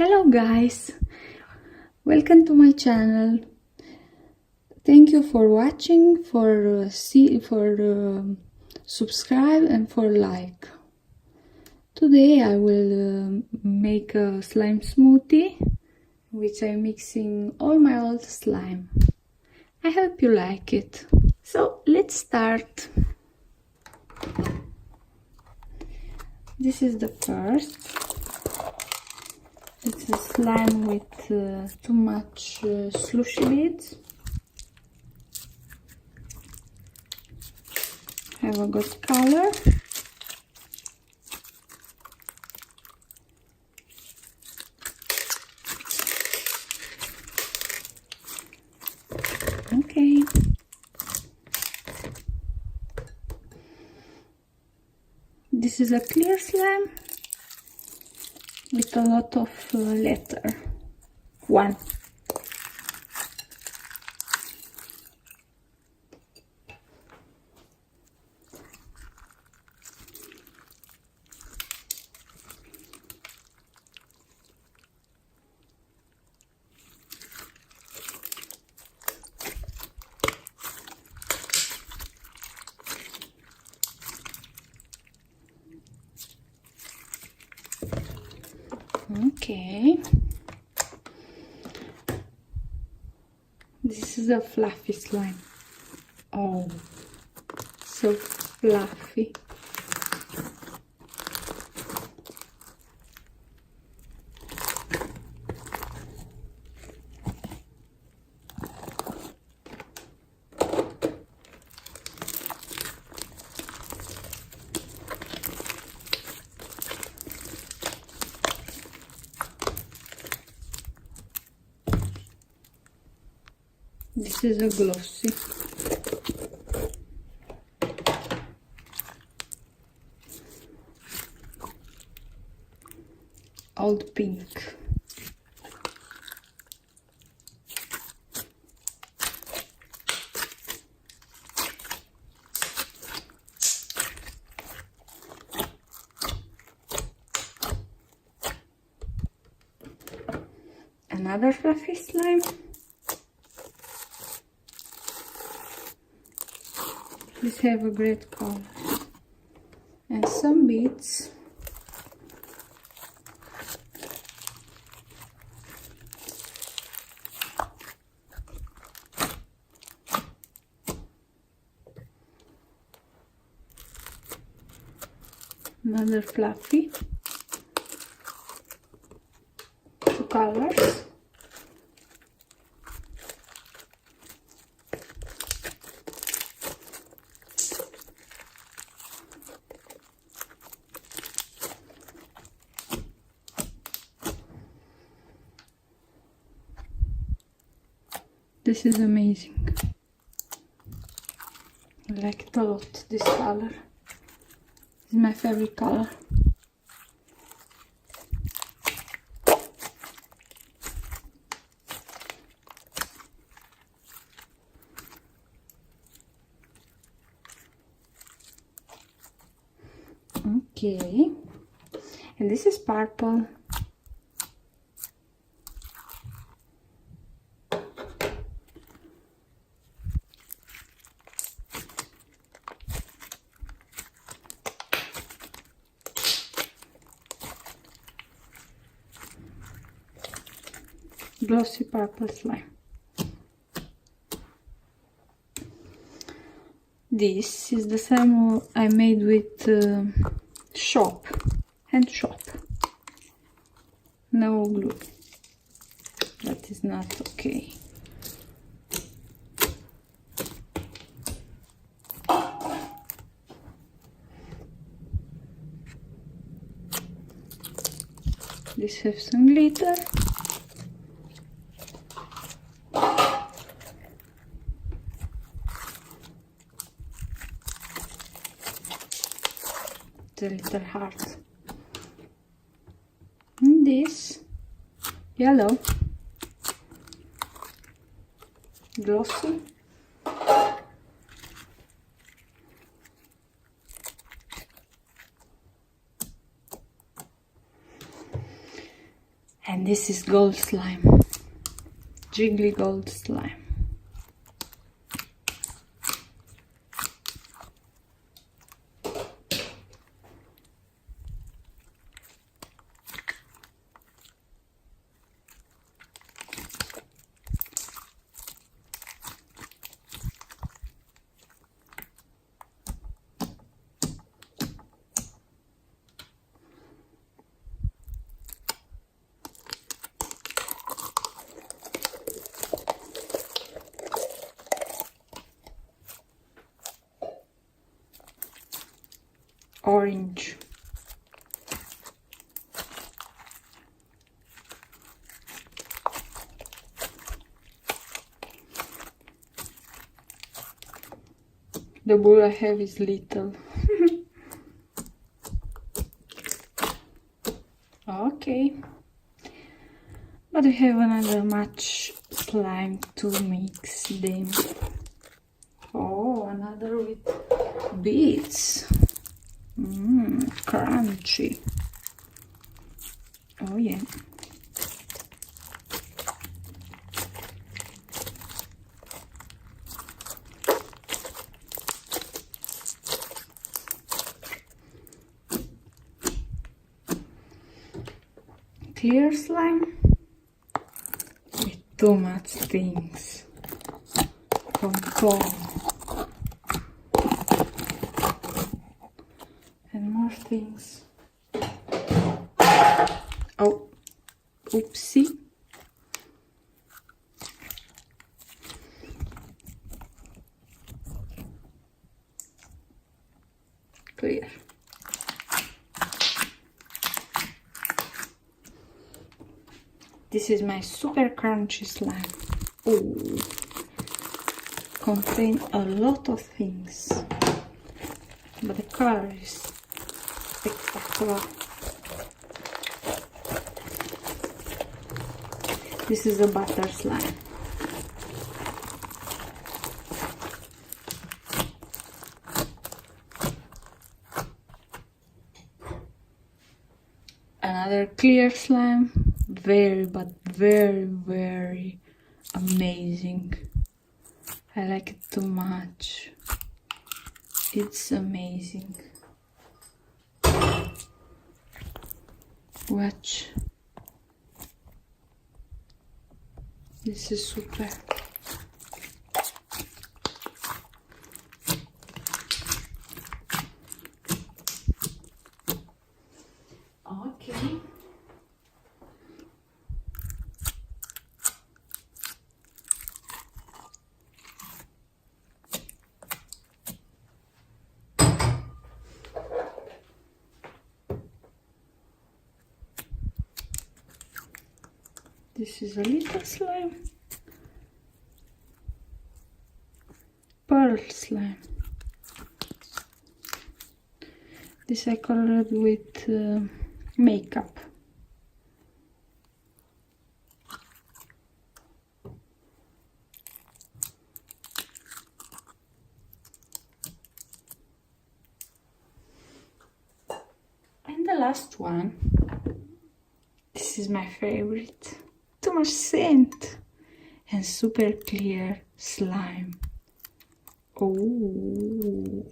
Hello guys, welcome to my channel. Thank you for watching, for subscribe and for like. Today I will make a slime smoothie, which I'm mixing all my old slime. I hope you like it. So let's start. This is the first. It's a slime with too much slushy bits. Have a good color. Okay. This is a clear slime with a lot of letter. One. Okay. This is a fluffy slime. Oh, so fluffy. This is a glossy. Old pink. Another fluffy slime. These have a great color. And some beads. Another fluffy. Two colors. This is amazing. I like it a lot, this color. It's my favorite color. Okay. And this is purple. Glossy purple slime. This is the slime I made with hand shop. No glue. That is not okay. This has some glitter. The little heart. And this yellow, glossy. And this is gold slime, jiggly gold slime. Orange. The bowl I have is little. Okay. But we have another much slime to mix them. Oh, another with beads. Crunchy. Oh yeah. Clear slime with too much things. Pom-pom. And more things. Oh, oopsie. Clear. This is my super crunchy slime. Oh, contain a lot of things, but the color is spectacular. This is a butter slime. Another clear slime. Very, but very, very amazing. I like it too much. It's amazing. Watch. This is super. Okay. This is a little slime. Pearl slime. This I colored with makeup. And the last one. This is my favorite. Too much scent and super clear slime. Oh,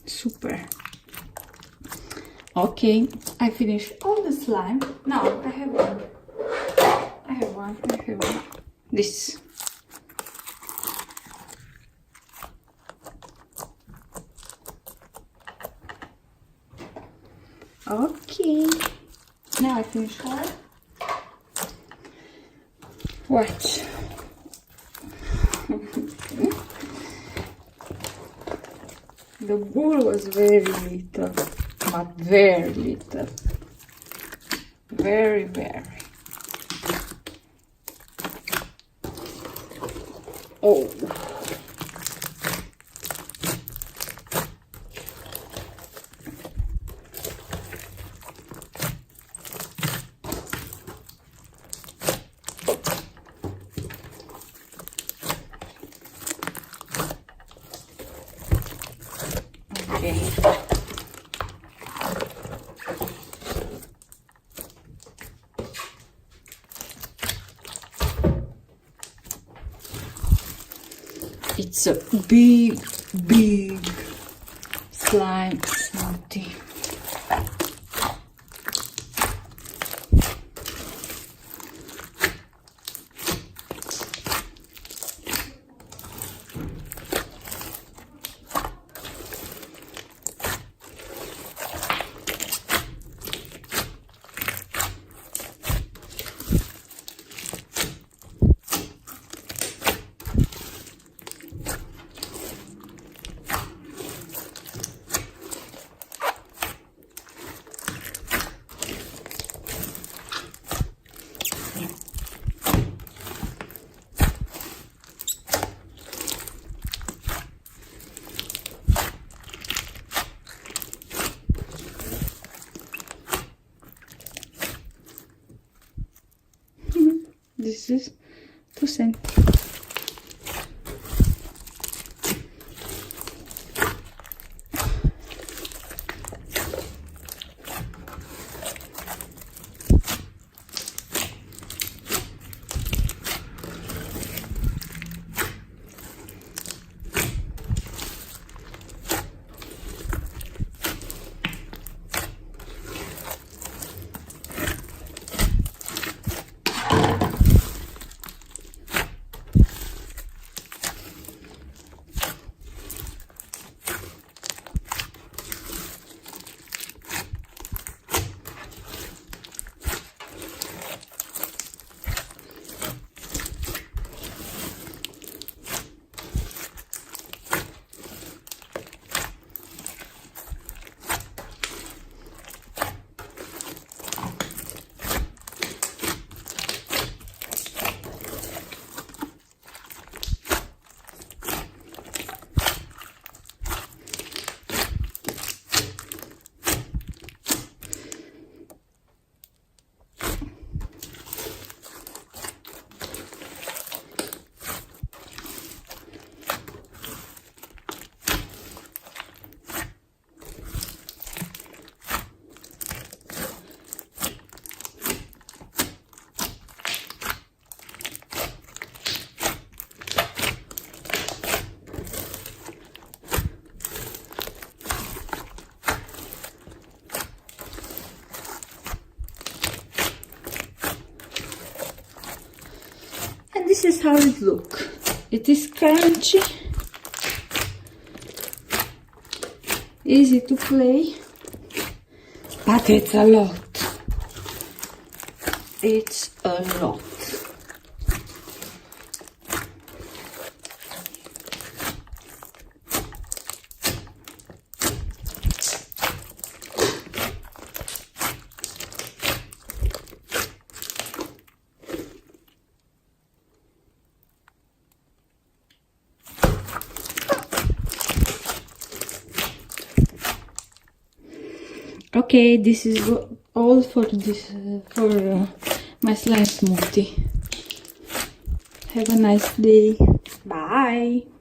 super. Okay, I finished all the slime. Now I have one. I have one. This. Okay. Now I finished her. Watch. The bowl was very little, but very little. Very. Oh. Okay. It's a big slime smoothie. This is 2 cents. And this is how it looks. It is crunchy, easy to play, but it's a lot. It's a lot. Okay, this is all for this my slime smoothie. Have a nice day. Bye.